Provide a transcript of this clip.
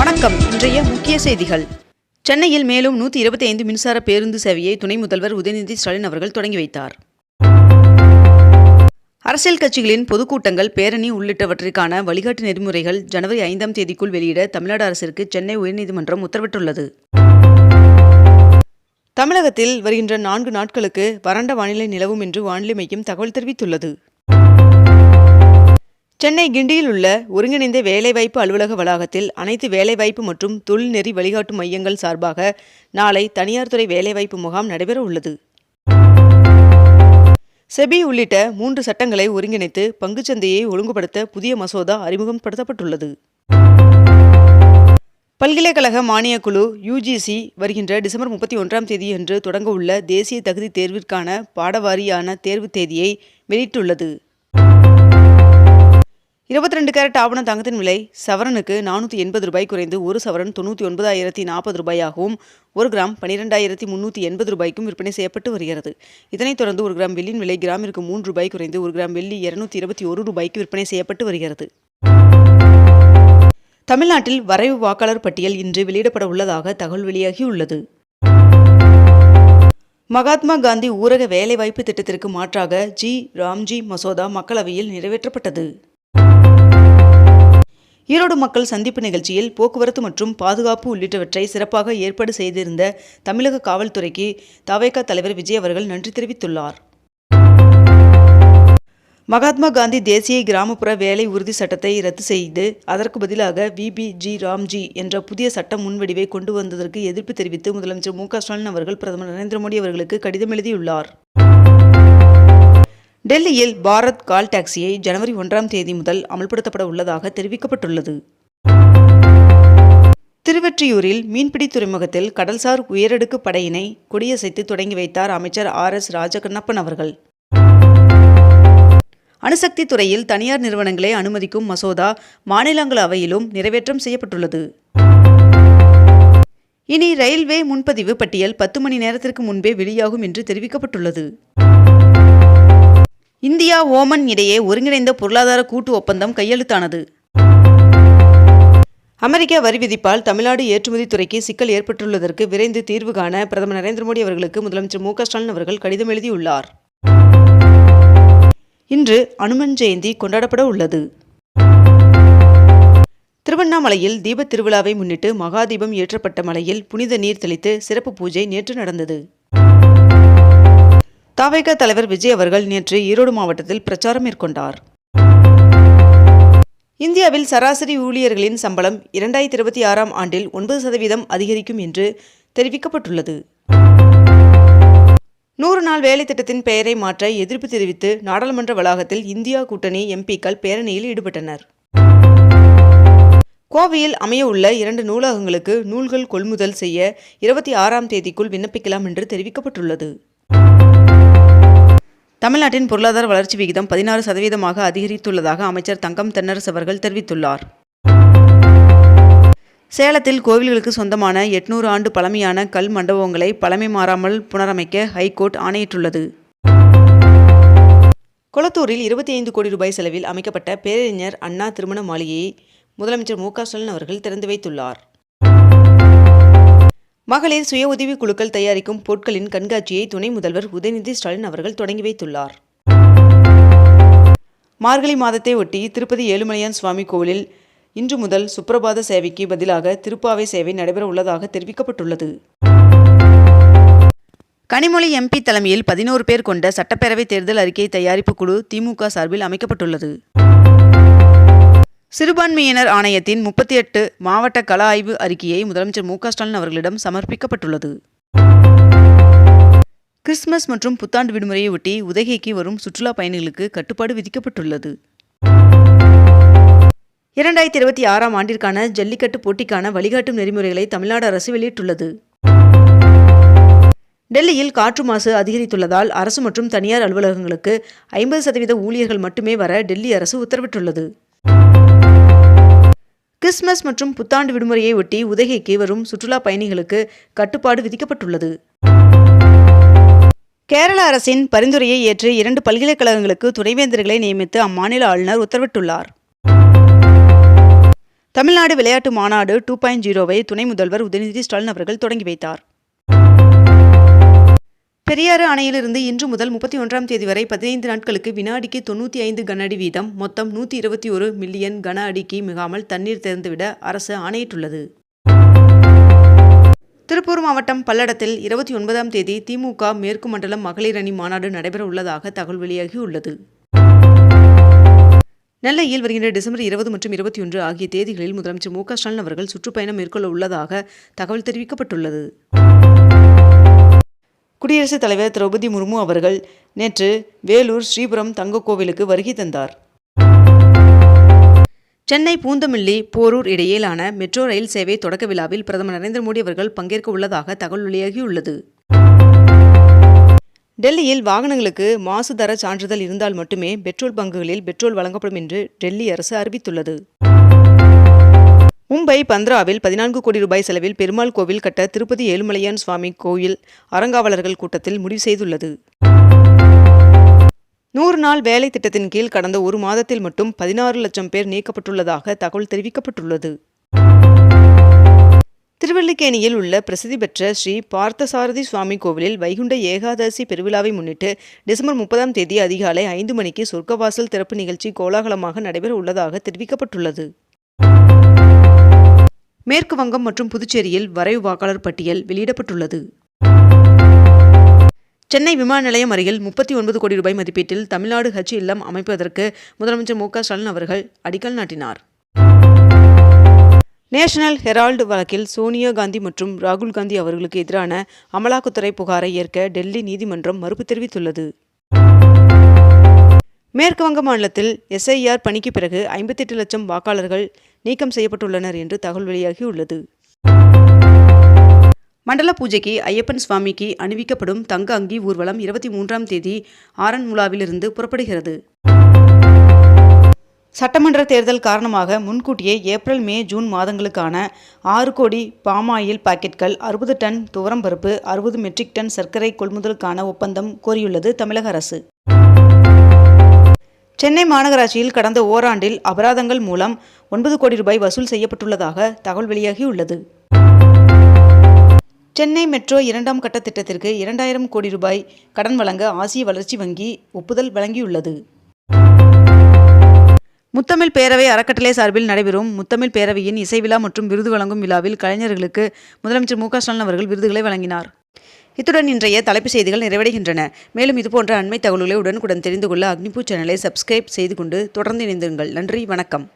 வணக்கம். இன்றைய முக்கிய செய்திகள். சென்னையில் மேலும் 125 மின்சார பேருந்து சேவையை துணை முதல்வர் உதயநிதி ஸ்டாலின் அவர்கள் தொடங்கி வைத்தார். அரசியல் கட்சிகளின் பொதுக்கூட்டங்கள், பேரணி உள்ளிட்டவற்றிற்கான வழிகாட்டு நெறிமுறைகள் ஜனவரி 5ஆம் தேதிக்குள் வெளியிட தமிழ்நாடு அரசிற்கு சென்னை உயர்நீதிமன்றம் உத்தரவிட்டுள்ளது. தமிழகத்தில் வருகின்ற 4 நாட்களுக்கு வறண்ட வானிலை நிலவும் என்று வானிலை மையம் தகவல் தெரிவித்துள்ளது. சென்னை கிண்டியில் உள்ள ஒருங்கிணைந்த வேலைவாய்ப்பு அலுவலக வளாகத்தில் அனைத்து வேலைவாய்ப்பு மற்றும் தொழில்நெறி வழிகாட்டு மையங்கள் சார்பாக நாளை தனியார் துறை வேலைவாய்ப்பு முகாம் நடைபெற உள்ளது. செபி உள்ளிட்ட 3 சட்டங்களை ஒருங்கிணைத்து பங்குச்சந்தையை ஒழுங்குபடுத்த புதிய மசோதா அறிமுகப்படுத்தப்பட்டுள்ளது. பல்கலைக்கழக மானியக்குழு UGC வருகின்ற டிசம்பர் 31ஆம் தேதியன்று தொடங்க உள்ள தேசிய தகுதி தேர்விற்கான பாடவாரியான தேர்வு தேதியை வெளியிட்டுள்ளது. 22 கேரட் ஆவண தங்கத்தின் விலை சவரனுக்கு 480 ரூபாய் குறைந்து 1 சவரன் 99,040 ரூபாயாகவும் 1 கிராம் 12,380 ரூபாய்க்கும் விற்பனை செய்யப்பட்டு வருகிறது. இதனைத் தொடர்ந்து 1 கிராம் வெள்ளியின் விலை கிராமிற்கு 3 ரூபாய் குறைந்து 1 கிராம் வெள்ளி 221 ரூபாய்க்கு விற்பனை செய்யப்பட்டு வருகிறது. தமிழ்நாட்டில் வரைவு வாக்காளர் பட்டியல் இன்று வெளியிடப்பட உள்ளதாக தகவல் வெளியாகியுள்ளது. மகாத்மா காந்தி ஊரக வேலைவாய்ப்பு திட்டத்திற்கு மாற்றாக ராம்ஜி மசோதா மக்களவையில் நிறைவேற்றப்பட்டது. ஈரோடு மக்கள் சந்திப்பு நிகழ்ச்சியில் போக்குவரத்து மற்றும் பாதுகாப்பு உள்ளிட்டவற்றை சிறப்பாக ஏற்பாடு செய்திருந்த தமிழக காவல்துறைக்கு தவேக தலைவர் விஜய் அவர்கள் நன்றி தெரிவித்துள்ளார். மகாத்மா காந்தி தேசிய கிராமப்புற வேலை உறுதி சட்டத்தை ரத்து செய்து அதற்கு பதிலாக ராம்ஜி என்ற புதிய சட்ட முன்வடிவை கொண்டு வந்ததற்கு எதிர்ப்பு தெரிவித்து முதலமைச்சர் மு.க. ஸ்டாலின் அவர்கள் பிரதமர் நரேந்திர மோடி அவர்களுக்கு கடிதம் எழுதியுள்ளார். டெல்லியில் பாரத் கால் டாக்ஸியை ஜனவரி 1ஆம் தேதி முதல் அமல்படுத்தப்பட உள்ளதாக தெரிவிக்கப்பட்டுள்ளது. திருவெற்றியூரில் மீன்பிடி துறைமுகத்தில் கடல்சார் உயரடுக்கு படையினை கொடியசைத்து தொடங்கி வைத்தார் அமைச்சர் RS ராஜகண்ணப்பன் அவர்கள். அணுசக்தி துறையில் தனியார் நிறுவனங்களை அனுமதிக்கும் மசோதா மாநிலங்களவையிலும் நிறைவேற்றம் செய்யப்பட்டுள்ளது. இனி ரயில்வே முன்பதிவு பட்டியல் 10 மணி நேரத்திற்கு முன்பே வெளியாகும் என்று தெரிவிக்கப்பட்டுள்ளது. இந்தியா ஓமன் இடையே ஒருங்கிணைந்த பொருளாதார கூட்டு ஒப்பந்தம் கையெழுத்தானது. அமெரிக்க வரி விதிப்பால் தமிழ்நாடு ஏற்றுமதி துறைக்கு சிக்கல் ஏற்பட்டுள்ளதற்கு விரைந்து தீர்வு காண பிரதமர் நரேந்திர மோடி அவர்களுக்கு முதலமைச்சர் மு.க. ஸ்டாலின் அவர்கள் கடிதம் எழுதியுள்ளார். இன்று அனுமன் ஜெயந்தி கொண்டாடப்பட உள்ளது. திருவண்ணாமலையில் தீபத் திருவிழாவை முன்னிட்டு மகாதீபம் ஏற்றப்பட்ட மலையில் புனித நீர் தெளித்து சிறப்பு பூஜை நேற்று நடந்தது. தவேக தலைவர் விஜய் அவர்கள் நேற்று ஈரோடு மாவட்டத்தில் பிரச்சாரம் மேற்கொண்டார். இந்தியாவில் சராசரி ஊழியர்களின் சம்பளம் 2026ஆம் ஆண்டில் 9% அதிகரிக்கும் என்று தெரிவிக்கப்பட்டுள்ளது. 100 நாள் வேலை திட்டத்தின் பெயரை மாற்ற எதிர்ப்பு தெரிவித்து நாடாளுமன்ற வளாகத்தில் இந்தியா கூட்டணி MPக்கள் பேரணியில் ஈடுபட்டனர். கோவையில் அமைய உள்ள 2 நூலகங்களுக்கு நூல்கள் கொள்முதல் செய்ய 26ஆம் தேதிக்குள் விண்ணப்பிக்கலாம் என்று தெரிவிக்கப்பட்டுள்ளது. தமிழ்நாட்டின் பொருளாதார வளர்ச்சி விகிதம் 16% அதிகரித்துள்ளதாக அமைச்சர் தங்கம் தென்னரசு அவர்கள் தெரிவித்துள்ளார். சேலத்தில் கோவில்களுக்கு சொந்தமான 800 ஆண்டு பழமையான கல் மண்டபங்களை பழமை மாறாமல் புனரமைக்க ஹைகோர்ட் ஆணையிட்டுள்ளது. கொளத்தூரில் 25 கோடி ரூபாய் செலவில் அமைக்கப்பட்ட பேரறிஞர் அண்ணா திருமண மாளிகையை முதலமைச்சர் மு.க. ஸ்டாலின் அவர்கள் திறந்து வைத்துள்ளார். மகளிர் சுய உதவி குழுக்கள் தயாரிக்கும் பொருட்களின் கண்காட்சியை துணை முதல்வர் உதயநிதி ஸ்டாலின் அவர்கள் தொடங்கி வைத்துள்ளார். மார்கழி மாதத்தை ஒட்டி திருப்பதி ஏழுமலையான் சுவாமி கோவிலில் இன்று முதல் சுப்பிரபாத சேவைக்கு பதிலாக திருப்பாவை சேவை நடைபெற உள்ளதாக தெரிவிக்கப்பட்டுள்ளது. கனிமொழி MP தலைமையில் 11 பேர் கொண்ட சட்டப்பேரவை தேர்தல் அறிக்கை தயாரிப்பு குழு திமுக சார்பில் அமைக்கப்பட்டுள்ளது. சிறுபான்மையினர் ஆணையத்தின் 38 மாவட்ட கள ஆய்வு அறிக்கையை முதலமைச்சர் மு.க. ஸ்டாலின் அவர்களிடம் சமர்ப்பிக்கப்பட்டுள்ளது. கிறிஸ்துமஸ் மற்றும் புத்தாண்டு விடுமுறையை ஒட்டி உதகைக்கு வரும் சுற்றுலா பயணிகளுக்கு கட்டுப்பாடு விதிக்கப்பட்டுள்ளது. 2026ஆம் ஆண்டிற்கான ஜல்லிக்கட்டு போட்டிக்கான வழிகாட்டும் நெறிமுறைகளை தமிழ்நாடு அரசு வெளியிட்டுள்ளது. டெல்லியில் காற்று மாசு அதிகரித்துள்ளதால் அரசு மற்றும் தனியார் அலுவலகங்களுக்கு 50% ஊழியர்கள் மட்டுமே வர டெல்லி அரசு உத்தரவிட்டுள்ளது. கிறிஸ்துமஸ் மற்றும் புத்தாண்டு விடுமுறையை ஒட்டி உதகைக்கு வரும் சுற்றுலா பயணிகளுக்கு கட்டுப்பாடு விதிக்கப்பட்டுள்ளது. கேரள அரசின் பரிந்துரையை ஏற்று 2 பல்கலைக்கழகங்களுக்கு துணைவேந்தர்களை நியமித்து அம்மாநில ஆளுநர் உத்தரவிட்டுள்ளார். தமிழ்நாடு விளையாட்டு மாநாடு 2.0வை துணை முதல்வர் உதயநிதி ஸ்டாலின் அவர்கள் தொடங்கி வைத்தார். பெரியாறு அணையிலிருந்து இன்று முதல் 31ஆம் தேதி வரை 15 நாட்களுக்கு வினாடிக்கு 95 கன அடி வீதம் மொத்தம் 121 மில்லியன் கன அடிக்கு மிகாமல் தண்ணீர் திறந்துவிட அரசு ஆணையிட்டுள்ளது. திருப்பூர் மாவட்டம் பல்லடத்தில் 29ஆம் தேதி திமுக மேற்கு மண்டலம் மகளிர் அணி மாநாடு நடைபெற உள்ளதாக தகவல் வெளியாகியுள்ளது. நெல்லையில் வருகின்ற டிசம்பர் 20 மற்றும் 21 ஆகிய தேதிகளில் முதலமைச்சர் மு க ஸ்டாலின் அவர்கள் சுற்றுப்பயணம் மேற்கொள்ள உள்ளதாக தகவல் தெரிவிக்கப்பட்டுள்ளது. குடியரசுத் தலைவர் திரௌபதி முர்மு அவர்கள் நேற்று வேலூர் ஸ்ரீபுரம் தங்கக்கோவிலுக்கு வருகை தந்தார். சென்னை பூந்தமல்லி போரூர் இடையிலான மெட்ரோ ரயில் சேவை தொடக்க விழாவில் பிரதமர் நரேந்திர மோடி அவர்கள் பங்கேற்க உள்ளதாக தகவல் வெளியாகியுள்ளது. டெல்லியில் வாகனங்களுக்கு மாசு தர சான்றிதழ் இருந்தால் மட்டுமே பெட்ரோல் பங்குகளில் பெட்ரோல் வழங்கப்படும் என்று டெல்லி அரசு அறிவித்துள்ளது. மும்பை பந்த்ராவில் 14 கோடி ரூபாய் செலவில் பெருமாள் கோவில் கட்ட திருப்பதி ஏழுமலையான் சுவாமி கோயில் அறங்காவலர்கள் கூட்டத்தில் முடிவு செய்துள்ளது. 100 நாள் வேலை திட்டத்தின் கீழ் கடந்த ஒரு மாதத்தில் மட்டும் 16 லட்சம் பேர் நீக்கப்பட்டுள்ளதாக தகவல் தெரிவிக்கப்பட்டுள்ளது. திருவல்லிக்கேணியில் உள்ள பிரசித்தி பெற்ற ஸ்ரீ பார்த்தசாரதி சுவாமி கோவிலில் வைகுண்ட ஏகாதசி பெருவிழாவை முன்னிட்டு டிசம்பர் 30ஆம் தேதி அதிகாலை 5 மணிக்கு சொர்க்கவாசல் திறப்பு நிகழ்ச்சி கோலாகலமாக நடைபெற உள்ளதாக தெரிவிக்கப்பட்டுள்ளது. மேற்கு வங்கம் மற்றும் புதுச்சேரியில் வரைவு வாக்காளர் பட்டியல் வெளியிடப்பட்டுள்ளது. சென்னை விமான நிலையம் அருகில் 39 கோடி ரூபாய் மதிப்பீட்டில் தமிழ்நாடு ஹஜ் இல்லம் அமைப்பதற்கு முதலமைச்சர் மு க ஸ்டாலின் அவர்கள் அடிக்கல் நாட்டினார். நேஷனல் ஹெரால்டு வழக்கில் சோனியா காந்தி மற்றும் ராகுல் காந்தி அவர்களுக்கு எதிரான அமலாக்கத்துறை புகாரை ஏற்க டெல்லி நீதிமன்றம் மறுப்பு தெரிவித்துள்ளது. மேற்கு வங்க மாநிலத்தில் SIR பணிக்கு பிறகு 58 லட்சம் வாக்காளர்கள் நீக்கம் செய்யப்பட்டுள்ளனர் என்று தகவல் வெளியாகியுள்ளது. மண்டல பூஜைக்கு ஐயப்பன் சுவாமிக்கு அணிவிக்கப்படும் தங்க அங்கி ஊர்வலம் 23ஆம் தேதி ஆரன்முளாவிலிருந்து புறப்படுகிறது. சட்டமன்ற தேர்தல் காரணமாக முன்கூட்டியே ஏப்ரல் மே ஜூன் மாதங்களுக்கான 6 கோடி பாமாயில் பாக்கெட்கள் 60 டன் துவரம்பருப்பு 60 மெட்ரிக் டன் சர்க்கரை கொள்முதலுக்கான ஒப்பந்தம் கோரியுள்ளது தமிழக அரசு. சென்னை மாநகராட்சியில் கடந்த ஓராண்டில் அபராதங்கள் மூலம் 9 கோடி ரூபாய் வசூல் செய்யப்பட்டுள்ளதாக தகவல் வெளியாகியுள்ளது. சென்னை மெட்ரோ 2ஆம் கட்ட திட்டத்திற்கு 2000 கோடி ரூபாய் கடன் வழங்க ஆசிய வளர்ச்சி வங்கி ஒப்புதல் வழங்கியுள்ளது. முத்தமிழ் பேரவை அறக்கட்டளை சார்பில் நடைபெறும் முத்தமிழ் பேரவையின் இசை விழா மற்றும் விருது வழங்கும் விழாவில் கலைஞர்களுக்கு முதலமைச்சர் மு க ஸ்டாலின் அவர்கள் விருதுகளை வழங்கினார். இத்துடன் இன்றைய தலைப்புச் செய்திகள் நிறைவடைகின்றன. மேலும் இதுபோன்ற அண்மை தகவல்களை உடனுக்குடன் தெரிந்து கொள்ள அக்னிபூ சேனலை சப்ஸ்கிரைப் செய்து கொண்டு தொடர்ந்து இணைந்திருங்கள். நன்றி, வணக்கம்.